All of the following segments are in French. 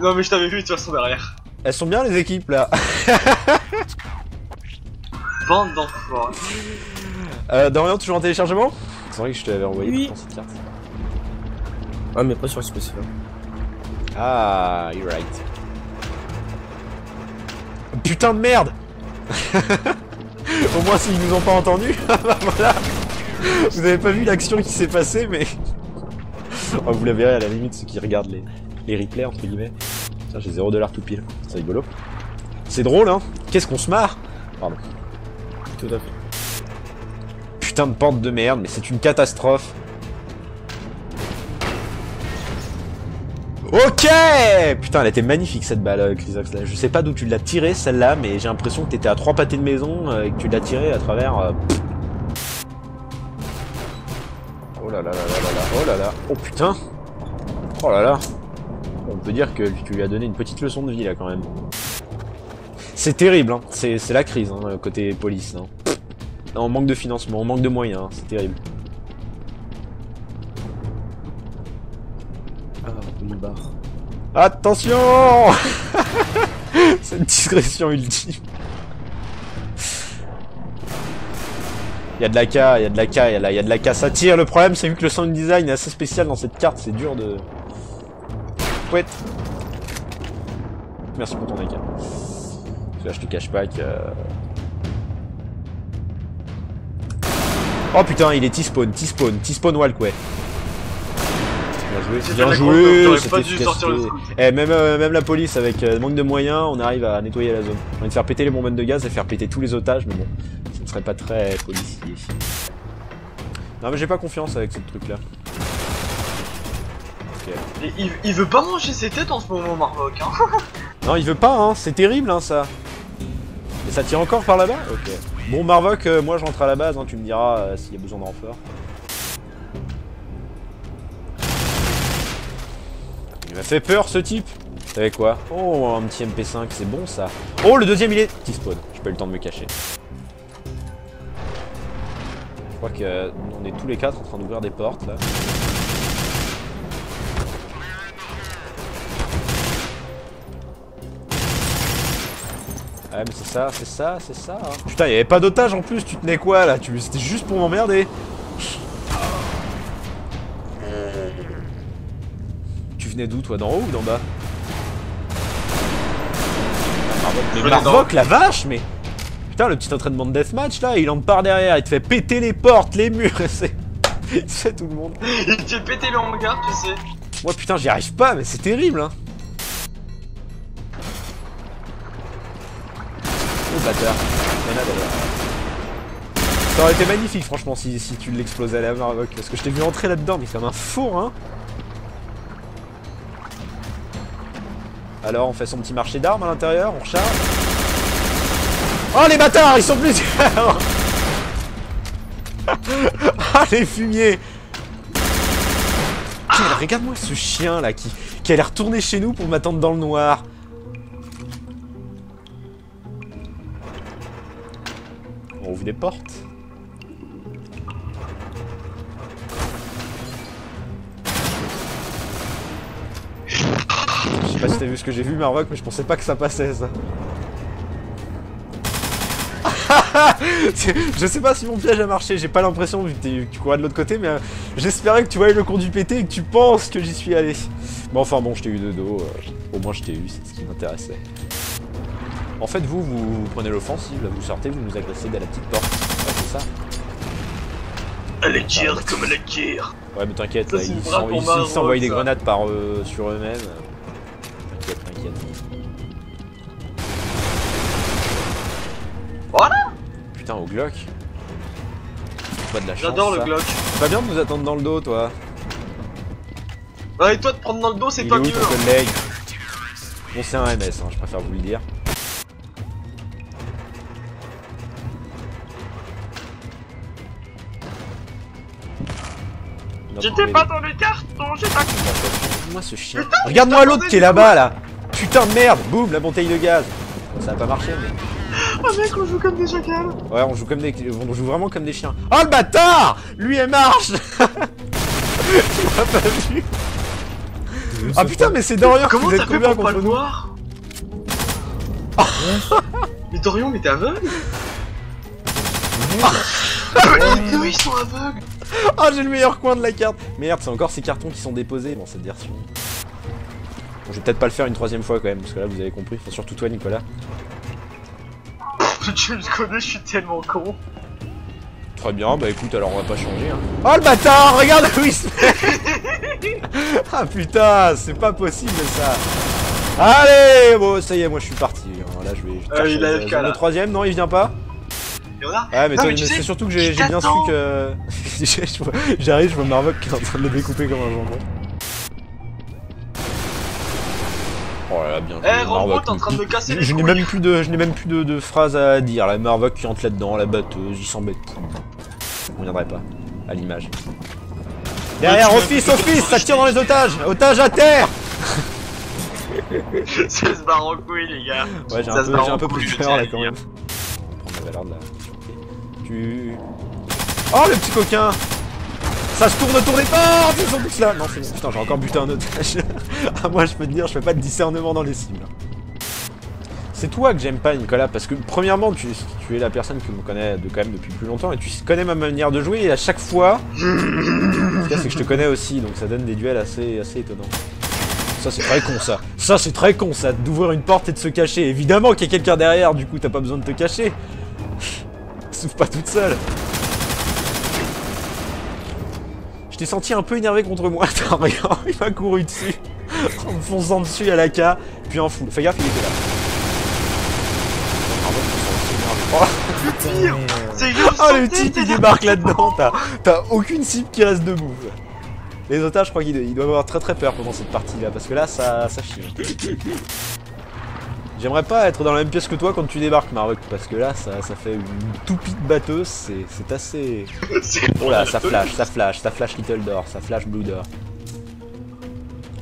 Non mais je t'avais vu de toute façon derrière. Elles sont bien les équipes là. Bande d'enfoirés. Dorian, toujours en téléchargement? C'est vrai que je te l'avais envoyé Oui. dans cette carte. Ah, mais pas sur le spécial. Ah, you're right. Putain de merde. Au moins s'ils nous ont pas entendus. Bah voilà. Vous avez pas vu l'action qui s'est passée, mais... Oh, vous la verrez à la limite, ceux qui regardent les replays, entre guillemets. Tiens, j'ai 0$ tout pile. C'est rigolo. C'est drôle, hein. Qu'est-ce qu'on se marre. Pardon. Tout à fait. Putain de porte de merde, mais c'est une catastrophe. Ok. Putain, elle était magnifique cette balle, Chrysox, là. Je sais pas d'où tu l'as tirée, celle-là, mais j'ai l'impression que t'étais à 3 pâtés de maison et que tu l'as tirée à travers... Oh là là là là là là, oh là là, oh putain. Oh là là. On peut dire que tu lui as donné une petite leçon de vie, là, quand même. C'est terrible, hein. C'est la crise, hein, côté police, hein. Non, on manque de financement, on manque de moyens, hein. C'est terrible. Ah, une barre. Attention. C'est une discrétion ultime. Y'a de l'AK, y'a de l'AK, y'a de l'AK, ça tire. Le problème, c'est vu que le sound design est assez spécial dans cette carte, c'est dur de... Pouette. Merci pour ton AK. Parce que là, je te cache pas que... Oh putain, il est T-spawn, T-spawn, T-spawn Walkway. Bien joué, c'était efficace. Eh, même la police avec manque de moyens, on arrive à nettoyer la zone. J'ai envie de faire péter les bonbonnes de gaz et faire péter tous les otages, mais bon, ça ne serait pas très policier. Non mais j'ai pas confiance avec ce truc là. Ok. Et il veut pas manger ses têtes en ce moment, Marvoc, hein. Non, il veut pas, hein, c'est terrible, hein, ça. Et ça tire encore par là-bas. Ok. Bon, Marvoc, moi je rentre à la base, hein, tu me diras s'il y a besoin de renfort. Il m'a fait peur ce type. Vous savez quoi? Oh, un petit MP5, c'est bon ça. Oh, le deuxième il est... T-spawn, j'ai pas eu le temps de me cacher. Je crois que on est tous les quatre en train d'ouvrir des portes là. Ouais mais c'est ça, c'est ça, c'est ça. Hein. Putain, y'avait pas d'otage en plus, tu tenais quoi là? C'était juste pour m'emmerder. Tu venais d'où toi? D'en haut ou d'en bas? Mais Marvoc, la vache, mais... Putain, le petit entraînement de deathmatch là, il entre par derrière, il te fait péter les portes, les murs, il te fait tout le monde. Il te fait péter le hangar, tu sais. Moi putain, j'y arrive pas, mais c'est terrible hein. Oh bâtard. Ça aurait été magnifique franchement si tu l'explosais à la Marvoc, parce que je t'ai vu entrer là-dedans, mais comme un four hein. Alors on fait son petit marché d'armes à l'intérieur, on recharge. Oh les bâtards, ils sont plusieurs. Ah les fumiers. Regarde-moi ce chien là qui allait retourner chez nous pour m'attendre dans le noir. On ouvre des portes. Je sais pas si t'as vu ce que j'ai vu Marvoc, mais je pensais pas que ça passait ça. Je sais pas si mon piège a marché, j'ai pas l'impression vu que tu courais de l'autre côté, mais j'espérais que tu voyais le conduit péter et que tu penses que j'y suis allé. Bon enfin bon, je t'ai eu de dos, au moins je t'ai eu, c'est ce qui m'intéressait. En fait vous prenez l'offensive, là vous sortez, vous nous agressez dès la petite porte, ouais, c'est ça. Elle tire comme elle tire. Ouais mais t'inquiète, là ils s'envoient des grenades par sur eux-mêmes. T'inquiète, t'inquiète. Voilà. Putain, au Glock. Pas de la chance. J'adore le Glock. C'est pas bien de nous attendre dans le dos, toi. Ouais, et toi de prendre dans le dos, c'est pas mieux. mieux. Collègue. Bon, c'est un MS, hein, je préfère vous le dire. J'étais pas dans les cartons, j'ai pas compris. Regarde-moi ce chien. Regarde-moi l'autre qui est là-bas, là. Putain de merde. Boum, la bouteille de gaz. Bon, ça a pas marché, mais... Oh mec, on joue comme des chacals. Ouais, on joue vraiment comme des chiens. Oh le bâtard. Lui, elle marche. Tu m'as pas vu. Ah putain, mais c'est Dorian qui Comment vous t'as êtes fait combien pour pas contre le nous? voir? Mais Dorian, mais t'es aveugle? Mais eux ils sont aveugles! Ah, j'ai le meilleur coin de la carte. Merde, c'est encore ces cartons qui sont déposés dans cette version. Bon, je vais peut-être pas le faire une troisième fois quand même, parce que là vous avez compris, enfin, surtout toi Nicolas. Tu me connais, je suis tellement con. Très bien, bah écoute, alors on va pas changer hein. Oh le bâtard, regarde où il se met. Ah putain, c'est pas possible ça. Allez, bon ça y est, moi je suis parti. Là je vais chercher il a FK, là. le troisième, non il vient pas. Et voilà. Ouais mais, Non, toi, mais tu sais, c'est surtout que j'ai je bien su t'attends. que... J'arrive, je vois Marvok qui est en train de le découper comme un jambon. Oh là là, bien joué, Eh, Rambo, Marvok. t'es en train de me casser les Je n'ai couilles. même plus de phrases à dire. La Marvok qui entre là-dedans, la batteuse, il s'embête. On viendrait pas à l'image. Derrière, office, ça tire dans les otages. Otages à terre. Ça se barre en couille, les gars. Ouais, j'ai Ça se barre un en peu couille, plus je peur tiens à là le quand dire. même. Prendre la valeur de la... Tu... Oh le petit coquin. Ça se tourne autour des portes. Ils sont tous là. Non c'est bon. Putain, j'ai encore buté un otage. Ah moi je peux te dire, je fais pas de discernement dans les cibles. C'est toi que j'aime pas Nicolas, parce que premièrement tu es la personne que me connaît quand même depuis plus longtemps et tu connais ma manière de jouer et à chaque fois... En tout cas c'est que je te connais aussi, donc ça donne des duels assez étonnants. Ça c'est très con ça. Ça c'est très con ça, d'ouvrir une porte et de se cacher. Évidemment qu'il y a quelqu'un derrière, du coup t'as pas besoin de te cacher. S'ouvre pas toute seule. Je t'ai senti un peu énervé contre moi, attends regarde, il m'a couru dessus. En me fonçant dessus à la K, puis en full. Fais gaffe, il était là. Oh, C'est juste oh le type il débarque là-dedans, t'as aucune cible qui reste debout. Les otages, je crois qu'ils doivent avoir très peur pendant cette partie-là, parce que là, ça chie. J'aimerais pas être dans la même pièce que toi quand tu débarques, Marvok, parce que là, ça fait une toupie de batteuse, c'est assez... Oh là, ça flash Little Door, ça flash Blue Door.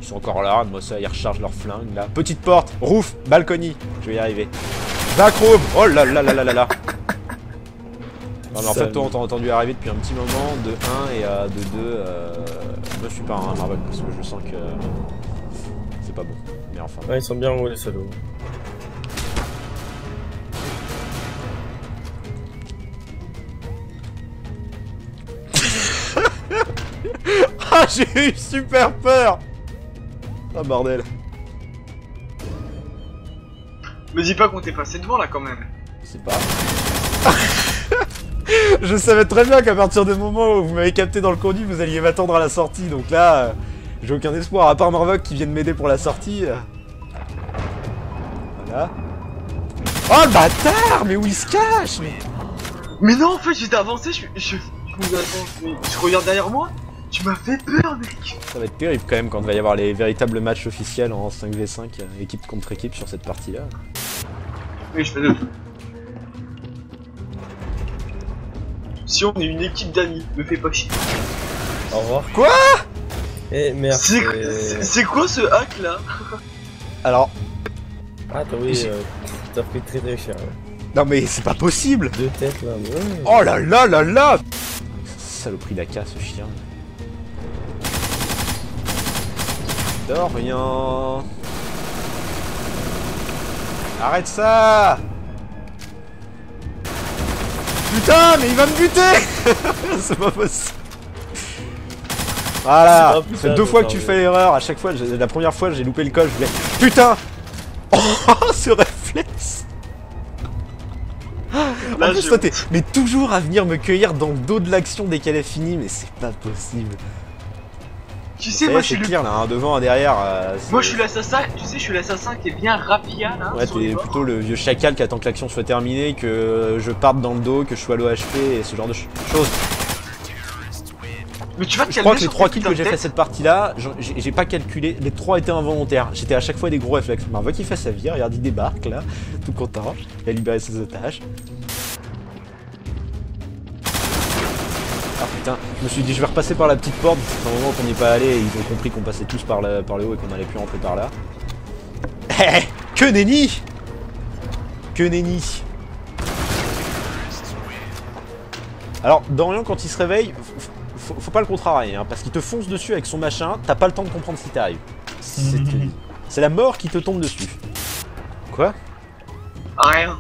Ils sont encore là, moi ça, ils rechargent leur flingue, là. Petite porte, roof, balcony, je vais y arriver. Backroom, oh là là là là là là. Non mais en fait toi on t'a entendu arriver depuis un petit moment, de 1 et de 2, je me suis pas un Marvok parce que je sens que c'est pas bon, mais enfin. Ouais, ils sont bien en haut les salauds. Ah j'ai eu super peur. Ah bordel. Me dis pas qu'on t'est passé devant là quand même. C'est pas... Je savais très bien qu'à partir du moment où vous m'avez capté dans le conduit, vous alliez m'attendre à la sortie, donc là, j'ai aucun espoir, à part Marvok qui vient de m'aider pour la sortie. Voilà. Oh le bâtard. Mais où il se cache? Mais non, en fait, j'étais avancé, je regarde derrière moi. Tu m'as fait peur, mec. Ça va être terrible quand même quand il va y avoir les véritables matchs officiels en 5v5, équipe contre équipe sur cette partie-là. Oui, je fais deux. Si on est une équipe d'amis, me fais pas chier. Au revoir. Quoi? Eh merde. C'est quoi ce hack là? Alors... Ah oui, t'as pris très cher. Non mais c'est pas possible. 2 têtes là, ouais. Oh là là là là. Saloperie d'Aka ce chien. Dorian. Arrête ça. Putain mais il va me buter. C'est pas possible. Voilà, Oh, ça putain, fait 2 fois que attends, tu mais- fais l'erreur, à chaque fois, la première fois j'ai loupé le col, je voulais... Putain. Oh, ce réflexe. Là, En plus toi t'es mais toujours à venir me cueillir dans le dos de l'action dès qu'elle est finie, mais c'est pas possible. Tu Ça sais, y est, moi je c'est suis le... clair là, un devant, un derrière. Moi je suis l'assassin, tu sais, je suis l'assassin qui est bien rapia là. Ouais, sur les t'es bords. plutôt le vieux chacal qui attend que l'action soit terminée, que je parte dans le dos, que je sois low HP et ce genre de choses. Mais tu vas te Je crois calmer que les sur 3 tes kills putains que de j'ai fait têtes. cette partie-là, j'ai pas calculé, les 3 étaient involontaires. J'étais à chaque fois des gros réflexes. Marvok il fait sa vie, regarde, il débarque là, tout content, il a libéré ses otages. Ah putain, je me suis dit je vais repasser par la petite porte, c'est un moment qu'on n'y est pas allé et ils ont compris qu'on passait tous par le haut et qu'on allait plus rentrer par là. Eh, que nenni. Que nenni. Alors, Dorian, quand il se réveille, faut pas le contrarier, hein, parce qu'il te fonce dessus avec son machin, t'as pas le temps de comprendre ce qui t'arrive. C'est la mort qui te tombe dessus. Quoi? Rien.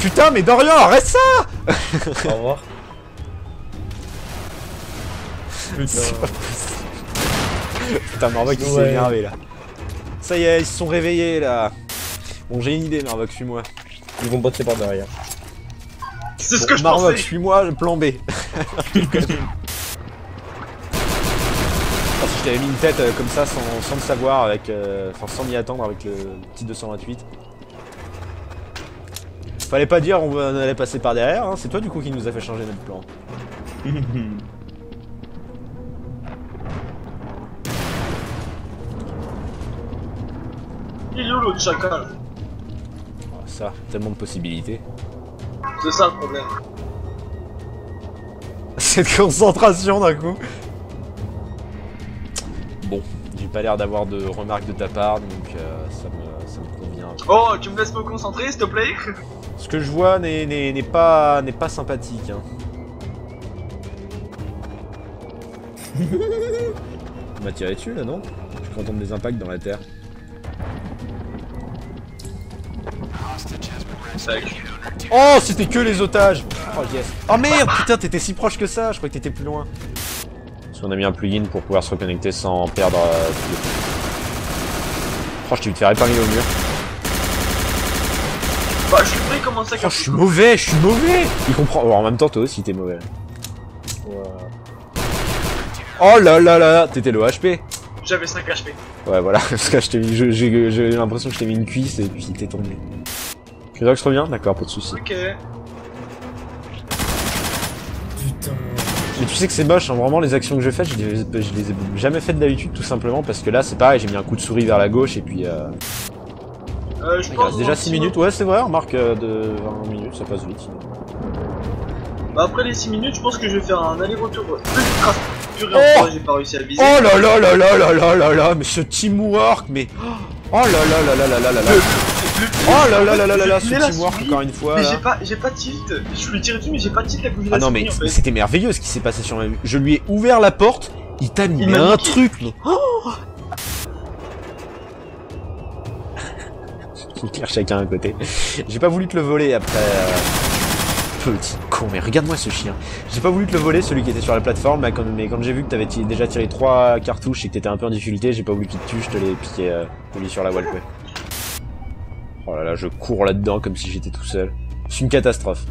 Putain, mais Dorian, arrête ça! Au revoir. C'est pas possible. Putain, Marvoc il s'est Ouais. énervé là. Ça y est, ils se sont réveillés là. Bon, j'ai une idée, Marvoc, suis-moi. Ils vont botter par derrière. C'est ce Bon, que je Marvoc, pensais. suis-moi, plan B. Si je t'avais mis une tête comme ça sans le savoir, avec, enfin sans m'y attendre avec le petit 228. Fallait pas dire on allait passer par derrière, hein. C'est toi du coup qui nous a fait changer notre plan. Il est où l'autre chacal? Oh, ça, tellement de possibilités. C'est ça le problème. Cette concentration d'un coup. Bon, j'ai pas l'air d'avoir de remarques de ta part, donc ça me convient. Oh, tu me laisses me concentrer s'il te plaît? Ce que je vois n'est pas sympathique. Hein. On m'a tiré dessus là, non? Je peux entendre des impacts dans la terre. Oh, c'était que les otages! Oh yes! Oh merde, putain, t'étais si proche que ça, je croyais que t'étais plus loin. Parce qu'on a mis un plugin pour pouvoir se reconnecter sans perdre tout le... Oh, je t'ai vu te faire épingler au mur. Bah, je suis prêt, comment ça? Oh, je suis mauvais, je suis mauvais! Il comprend. Oh, en même temps, toi aussi, t'es mauvais. Ouais. Oh là là là, t'étais le HP. J'avais 5 HP. Ouais, voilà, parce que j'ai l'impression que je t'ai mis une cuisse et puis t'es tombé. Tu veux que je reviens? D'accord, pas de soucis. Ok. Putain. Mais tu sais que c'est moche, hein, vraiment les actions que je fais, je les ai jamais faites d'habitude tout simplement parce que là c'est pareil, j'ai mis un coup de souris vers la gauche et puis Je il pense reste déjà 6 minutes, ouais c'est vrai, remarque de 20 minutes, ça passe vite. Bah, après les 6 minutes, je pense que je vais faire un aller-retour ultra structuré. Oh, j'ai pas réussi à le viser. oh là là là là là là là là, mais ce teamwork, mais oh là là là là là là là là. Oh là là là là là là, ce teamwork encore une fois. Mais Là. j'ai pas de tilt. Je lui tire dessus, mais j'ai pas de tilt à cause de Ah la non mais souris, en fait. c'était merveilleux ce qui s'est passé sur ma vue. Je lui ai ouvert la porte, il t'a mis Il m'a un niqué. truc. Mais... Oh il tire chacun à côté. J'ai pas voulu te le voler après. Petit con, mais regarde-moi ce chien. J'ai pas voulu te le voler, celui qui était sur la plateforme, mais quand j'ai vu que t'avais déjà tiré 3 cartouches et que t'étais un peu en difficulté, j'ai pas voulu qu'il te tue, je te l'ai piqué sur la wall. Oh là là, je cours là-dedans comme si j'étais tout seul. C'est une catastrophe.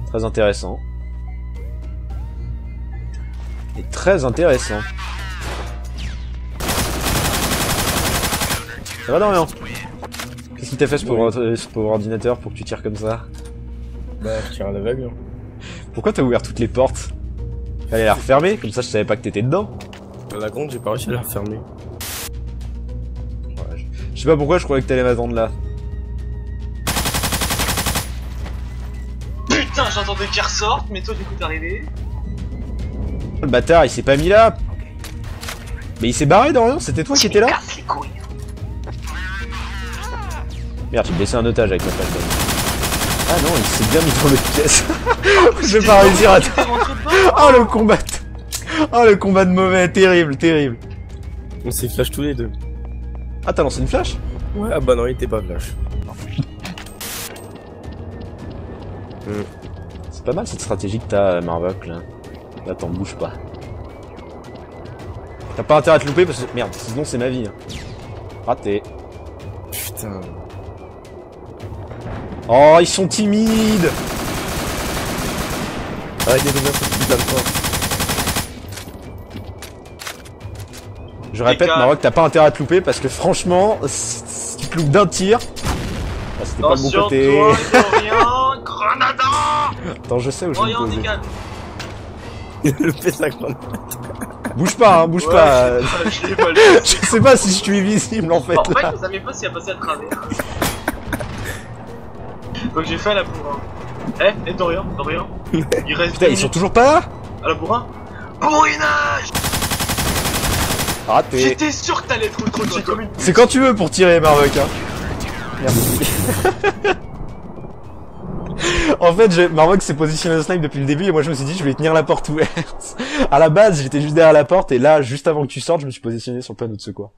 Très intéressant. Et très intéressant. Ça va Dorian? Qu'est-ce qui t'a fait ce pauvre ordinateur pour que tu tires comme ça? Bah, je tire à l'aveugle. Pourquoi t'as ouvert toutes les portes? Fallait la refermer, comme ça je savais pas que t'étais dedans. La compte, j'ai pas réussi à la refermer. Ouais, je sais pas pourquoi je croyais que t'allais m'attendre là. Putain, j'entendais qu'il ressorte, mais toi du coup t'es arrivé. Le bâtard il s'est pas mis là. Mais il s'est barré Dorian, c'était toi qui étais là? Casse les couilles. Merde, j'ai blessé un otage avec ma flashbang. Ah non, il s'est bien mis dans l'autre pièce. Je vais pas réussir à... Oh le combat. Oh le combat de mauvais, terrible, terrible. On s'est flash tous les deux. Ah t'as lancé une flash? Ouais, ah bah non, il était pas flash. C'est pas mal cette stratégie que t'as Marvoc là. Là t'en bouges pas. T'as pas intérêt à te louper parce que... Merde, sinon c'est ma vie. Hein. Raté. Putain. Oh, ils sont timides. Arrêtez de mettre cette putain de porte. Je répète, Marvoc, t'as pas intérêt à te louper parce que franchement, si tu te loupes d'un tir... Ah, c'était pas le bon côté. Dorian, Grenada. Attends, je sais où je vais me Dorian, poser. dégage. Le fait la grenade. Bouge pas, hein, bouge pas. Je l'ai pas lu. Je sais pas si je suis visible en fait. En fait, Là. vous savez pas s'il a passé à travers. Donc j'ai fait à la bourrin. Eh, Dorian, il reste. Putain, ils sont toujours pas là? À la bourrin. Bourrinage. Raté. J'étais sûr que t'allais être trop check comme une. C'est quand tu veux pour tirer, Marvoc. Hein. Merci. En fait, Marmox s'est positionné au snipe depuis le début et moi je me suis dit je vais tenir la porte ouverte. À la base, j'étais juste derrière la porte et là, juste avant que tu sortes, je me suis positionné sur le panneau de secours.